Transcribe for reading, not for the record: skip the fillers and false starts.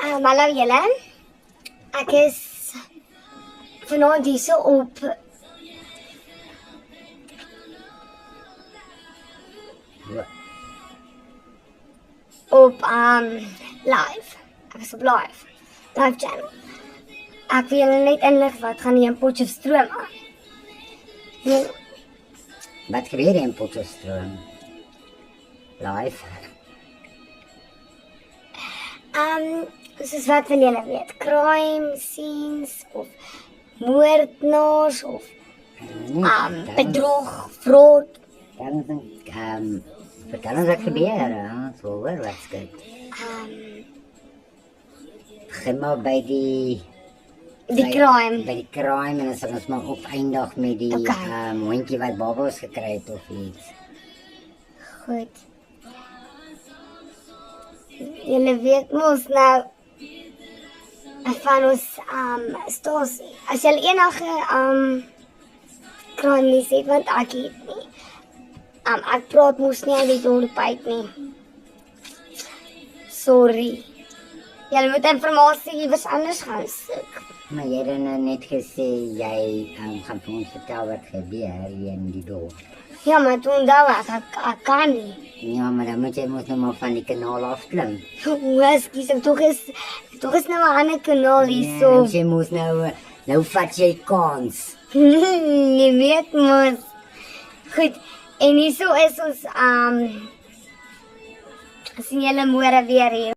Hallo julle, ek is vanaand hier so op live. Ek is op live channel. Ek wil julle net inlig wat gaan hier in Potchefstroom aan. Wat gebeur in Potchefstroom? Live? Soos wat wil julle weet, crime scenes of moordenaars of bedrog, fraud. Vertel ons wat gebeur, so hoor wat skit. Begin maar by die crime. By die crime en dan sal ons maar opeindig met die hondjie wat babels gekry het of iets. Goed. Julle weet mos nou van ons stasie. As julle enige crime nuus het, want ek het nie. Ek praat mos nie uit die dorpheid nie. Sorry. Julle moet informasie iewers anders gaan soek. Maar jy het nou net gesê jy gaan vir ons vertel wat gebeur hier in die dorp. Ja, maar toen onthou ek kan nie. Ja, maar dan moet jy mos nou maar van die kanaal afklim. Ekskuus, tog is nou 'n ander kanaal hierso. Ja, jy moet nou vat jy kans. Jy weet mos. Goed, en hierso is ons sien julle môre weer hier.